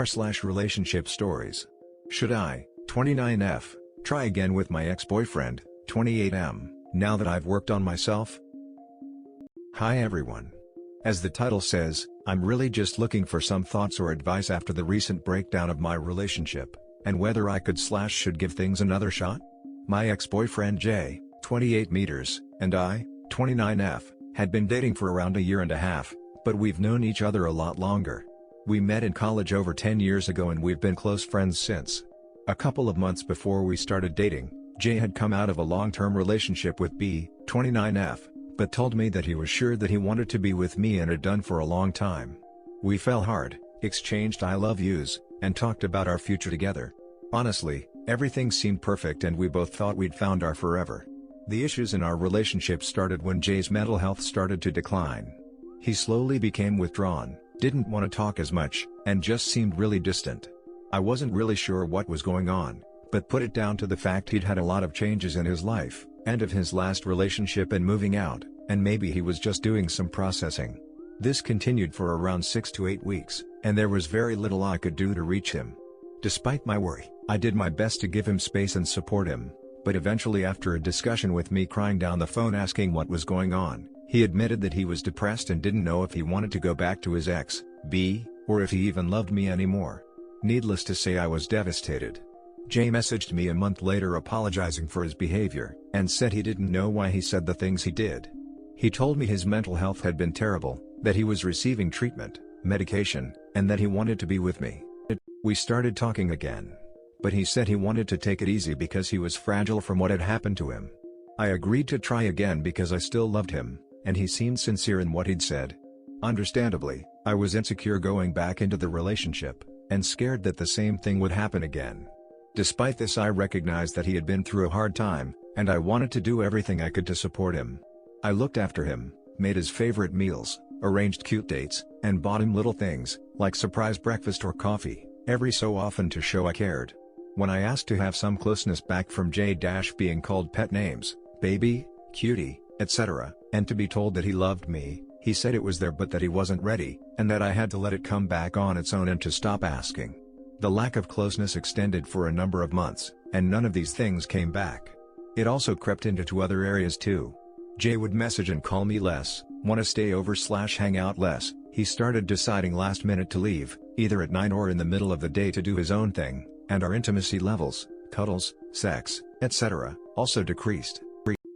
r/relationship stories. Should I, 29F, try again with my ex-boyfriend, 28M, now that I've worked on myself? Hi everyone. As the title says, I'm really just looking for some thoughts or advice after the recent breakdown of my relationship, and whether I should give things another shot. My ex-boyfriend Jay, 28 meters, and I, 29F, had been dating for around a year and a half, but we've known each other a lot longer. We met in college over 10 years ago and we've been close friends since. A couple of months before we started dating, Jay had come out of a long-term relationship with B, 29F, but told me that he was sure that he wanted to be with me and had done for a long time. We fell hard, exchanged I love yous, and talked about our future together. Honestly, everything seemed perfect and we both thought we'd found our forever. The issues in our relationship started when Jay's mental health started to decline. He slowly became withdrawn, didn't want to talk as much, and just seemed really distant. I wasn't really sure what was going on, but put it down to the fact he'd had a lot of changes in his life, end of his last relationship and moving out, and maybe he was just doing some processing. This continued for around 6 to 8 weeks, and there was very little I could do to reach him. Despite my worry, I did my best to give him space and support him, but eventually after a discussion with me crying down the phone asking what was going on, he admitted that he was depressed and didn't know if he wanted to go back to his ex, B, or if he even loved me anymore. Needless to say I was devastated. Jay messaged me a month later apologizing for his behavior, and said he didn't know why he said the things he did. He told me his mental health had been terrible, that he was receiving treatment, medication, and that he wanted to be with me. We started talking again. But he said he wanted to take it easy because he was fragile from what had happened to him. I agreed to try again because I still loved him, and he seemed sincere in what he'd said. Understandably, I was insecure going back into the relationship, and scared that the same thing would happen again. Despite this, I recognized that he had been through a hard time, and I wanted to do everything I could to support him. I looked after him, made his favorite meals, arranged cute dates, and bought him little things, like surprise breakfast or coffee, every so often to show I cared. When I asked to have some closeness back from Jay being called pet names, baby, cutie, etc., and to be told that he loved me, he said it was there but that he wasn't ready, and that I had to let it come back on its own and to stop asking. The lack of closeness extended for a number of months, and none of these things came back. It also crept into two other areas too. Jay would message and call me less, want to stay over/hang out less. He started deciding last minute to leave, either at 9 or in the middle of the day to do his own thing, and our intimacy levels, cuddles, sex, etc., also decreased.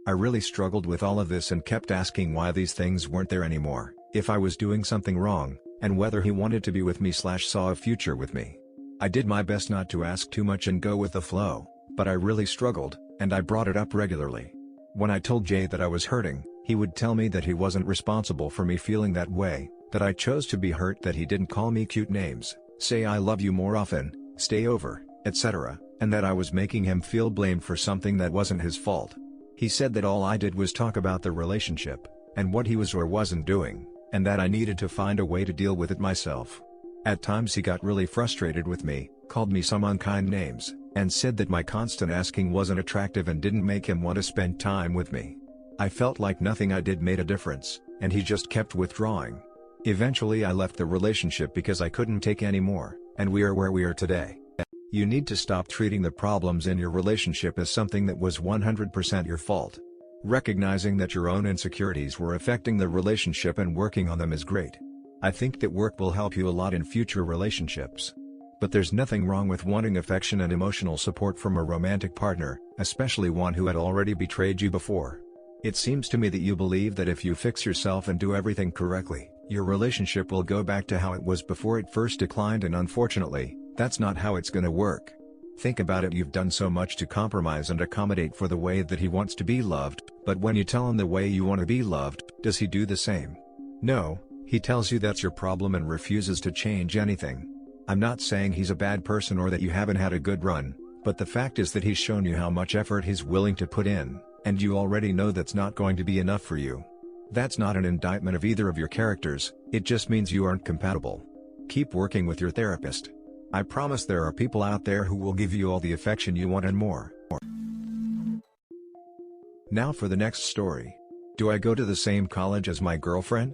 I really struggled with all of this and kept asking why these things weren't there anymore, if I was doing something wrong, and whether he wanted to be with me/saw a future with me. I did my best not to ask too much and go with the flow, but I really struggled, and I brought it up regularly. When I told Jay that I was hurting, he would tell me that he wasn't responsible for me feeling that way, that I chose to be hurt, that he didn't call me cute names, say I love you more often, stay over, etc., and that I was making him feel blamed for something that wasn't his fault. He said that all I did was talk about the relationship, and what he was or wasn't doing, and that I needed to find a way to deal with it myself. At times he got really frustrated with me, called me some unkind names, and said that my constant asking wasn't attractive and didn't make him want to spend time with me. I felt like nothing I did made a difference, and he just kept withdrawing. Eventually I left the relationship because I couldn't take any more, and we are where we are today. You need to stop treating the problems in your relationship as something that was 100% your fault. Recognizing that your own insecurities were affecting the relationship and working on them is great. I think that work will help you a lot in future relationships. But there's nothing wrong with wanting affection and emotional support from a romantic partner, especially one who had already betrayed you before. It seems to me that you believe that if you fix yourself and do everything correctly, your relationship will go back to how it was before it first declined, and unfortunately, that's not how it's gonna work. Think about it, you've done so much to compromise and accommodate for the way that he wants to be loved, but when you tell him the way you want to be loved, does he do the same? No, he tells you that's your problem and refuses to change anything. I'm not saying he's a bad person or that you haven't had a good run, but the fact is that he's shown you how much effort he's willing to put in, and you already know that's not going to be enough for you. That's not an indictment of either of your characters, it just means you aren't compatible. Keep working with your therapist. I promise there are people out there who will give you all the affection you want and more. Now for the next story. Do I go to the same college as my girlfriend?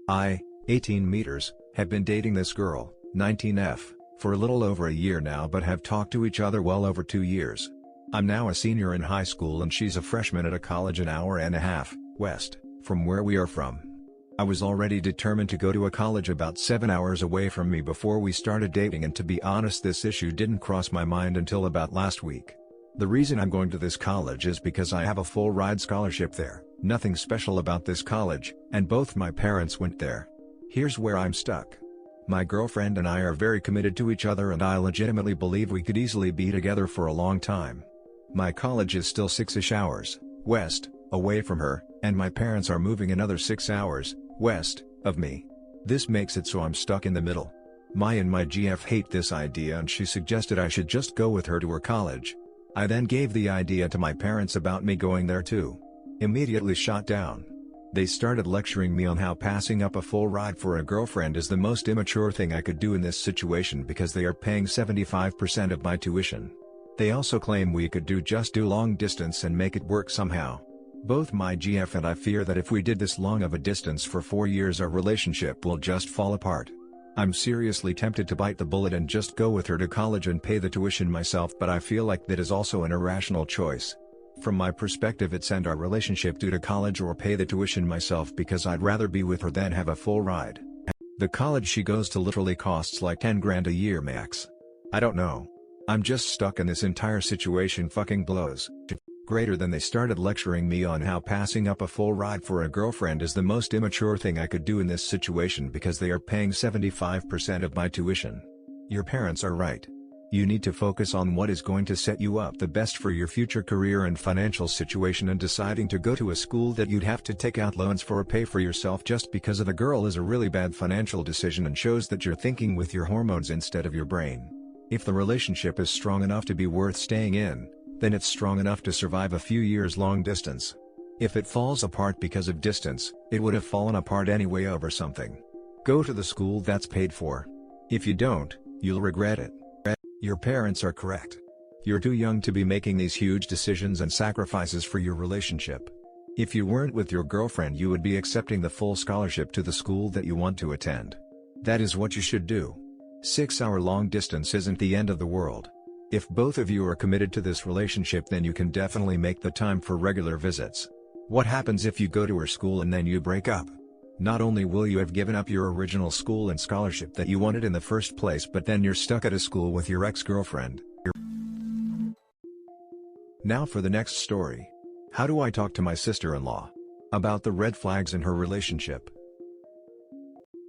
I, 18 meters, have been dating this girl, 19F, for a little over a year now but have talked to each other well over 2 years. I'm now a senior in high school and she's a freshman at a college an hour and a half west from where we are from. I was already determined to go to a college about 7 hours away from me before we started dating, and to be honest, this issue didn't cross my mind until about last week. The reason I'm going to this college is because I have a full ride scholarship there, nothing special about this college, and both my parents went there. Here's where I'm stuck. My girlfriend and I are very committed to each other and I legitimately believe we could easily be together for a long time. My college is still 6-ish hours west away from her, and my parents are moving another 6 hours west of me. This makes it so I'm stuck in the middle. My GF hate this idea and she suggested I should just go with her to her college. I then gave the idea to my parents about me going there too. Immediately shot down. They started lecturing me on how passing up a full ride for a girlfriend is the most immature thing I could do in this situation because they are paying 75% of my tuition. They also claim we could just do long distance and make it work somehow. Both my GF and I fear that if we did this long of a distance for 4 years our relationship will just fall apart. I'm seriously tempted to bite the bullet and just go with her to college and pay the tuition myself, but I feel like that is also an irrational choice. From my perspective, it's end our relationship due to college or pay the tuition myself because I'd rather be with her than have a full ride. The college she goes to literally costs like 10 grand a year max. I don't know. I'm just stuck in this entire situation. Fucking blows. Greater than they started lecturing me on how passing up a full ride for a girlfriend is the most immature thing I could do in this situation because they are paying 75% of my tuition. Your parents are right. You need to focus on what is going to set you up the best for your future career and financial situation, and deciding to go to a school that you'd have to take out loans for or pay for yourself just because of a girl is a really bad financial decision and shows that you're thinking with your hormones instead of your brain. If the relationship is strong enough to be worth staying in, then it's strong enough to survive a few years long distance. If it falls apart because of distance, it would have fallen apart anyway over something. Go to the school that's paid for. If you don't, you'll regret it. Your parents are correct. You're too young to be making these huge decisions and sacrifices for your relationship. If you weren't with your girlfriend, you would be accepting the full scholarship to the school that you want to attend. That is what you should do. 6-hour long distance isn't the end of the world. If both of you are committed to this relationship, then you can definitely make the time for regular visits. What happens if you go to her school and then you break up? Not only will you have given up your original school and scholarship that you wanted in the first place, but then you're stuck at a school with your ex-girlfriend. Now for the next story. How do I talk to my sister-in-law about the red flags in her relationship?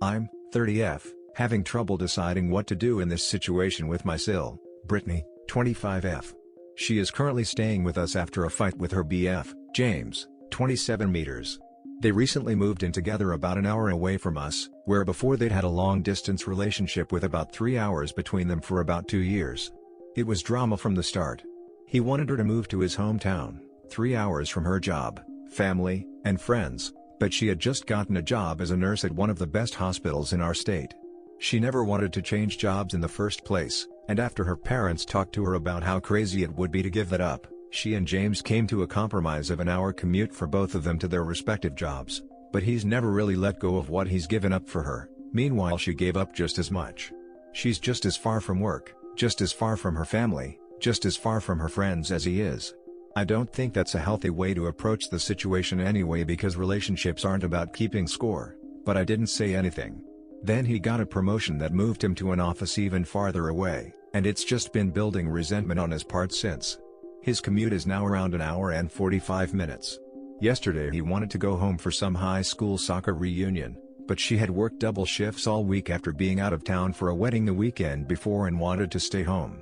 I'm 30F, having trouble deciding what to do in this situation with my sil, Brittany, 25F. She is currently staying with us after a fight with her BF, James, 27 meters. They recently moved in together about an hour away from us, where before they'd had a long-distance relationship with about 3 hours between them for about 2 years. It was drama from the start. He wanted her to move to his hometown, 3 hours from her job, family, and friends, but she had just gotten a job as a nurse at one of the best hospitals in our state. She never wanted to change jobs in the first place, and after her parents talked to her about how crazy it would be to give that up, she and James came to a compromise of an hour commute for both of them to their respective jobs, but he's never really let go of what he's given up for her. Meanwhile, she gave up just as much. She's just as far from work, just as far from her family, just as far from her friends as he is. I don't think that's a healthy way to approach the situation anyway, because relationships aren't about keeping score, but I didn't say anything. Then he got a promotion that moved him to an office even farther away, and it's just been building resentment on his part since. His commute is now around an hour and 45 minutes. Yesterday he wanted to go home for some high school soccer reunion, but she had worked double shifts all week after being out of town for a wedding the weekend before and wanted to stay home.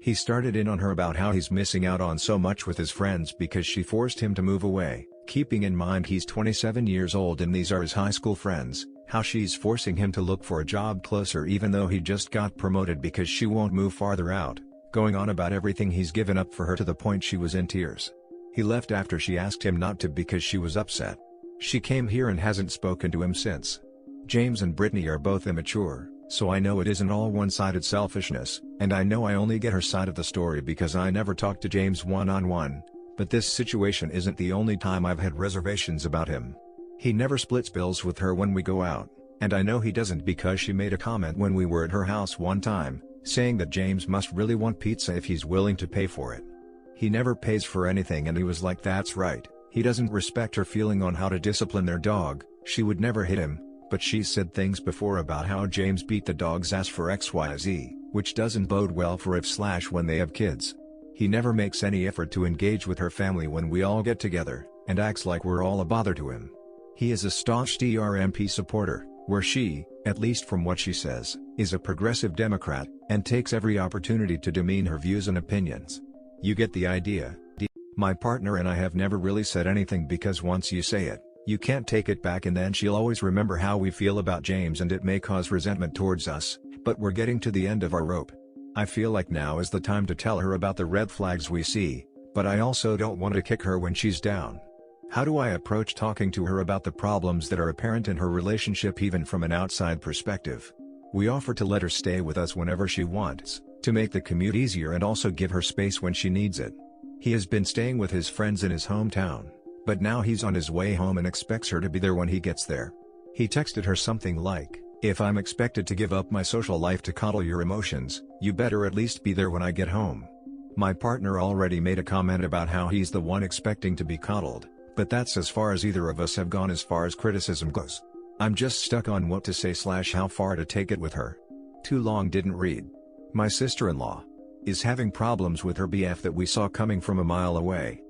He started in on her about how he's missing out on so much with his friends because she forced him to move away, keeping in mind he's 27 years old and these are his high school friends, how she's forcing him to look for a job closer even though he just got promoted because she won't move farther out, going on about everything he's given up for her to the point she was in tears. He left after she asked him not to because she was upset. She came here and hasn't spoken to him since. James and Brittany are both immature, so I know it isn't all one-sided selfishness, and I know I only get her side of the story because I never talk to James one-on-one, but this situation isn't the only time I've had reservations about him. He never splits bills with her when we go out. And I know he doesn't because she made a comment when we were at her house one time, saying that James must really want pizza if he's willing to pay for it. He never pays for anything, and he was like, that's right, he doesn't respect her feeling on how to discipline their dog. She would never hit him, but she's said things before about how James beat the dog's ass for XYZ, which doesn't bode well for if/when they have kids. He never makes any effort to engage with her family when we all get together, and acts like we're all a bother to him. He is a staunch DRMP supporter, where she, at least from what she says, is a progressive Democrat, and takes every opportunity to demean her views and opinions. You get the idea. My partner and I have never really said anything because once you say it, you can't take it back, and then she'll always remember how we feel about James and it may cause resentment towards us, but we're getting to the end of our rope. I feel like now is the time to tell her about the red flags we see, but I also don't want to kick her when she's down. How do I approach talking to her about the problems that are apparent in her relationship even from an outside perspective? We offer to let her stay with us whenever she wants, to make the commute easier and also give her space when she needs it. He has been staying with his friends in his hometown, but now he's on his way home and expects her to be there when he gets there. He texted her something like, "If I'm expected to give up my social life to coddle your emotions, you better at least be there when I get home." My partner already made a comment about how he's the one expecting to be coddled, but that's as far as either of us have gone as far as criticism goes. I'm just stuck on what to say/how far to take it with her. Too long didn't read. My sister-in-law is having problems with her BF that we saw coming from a mile away.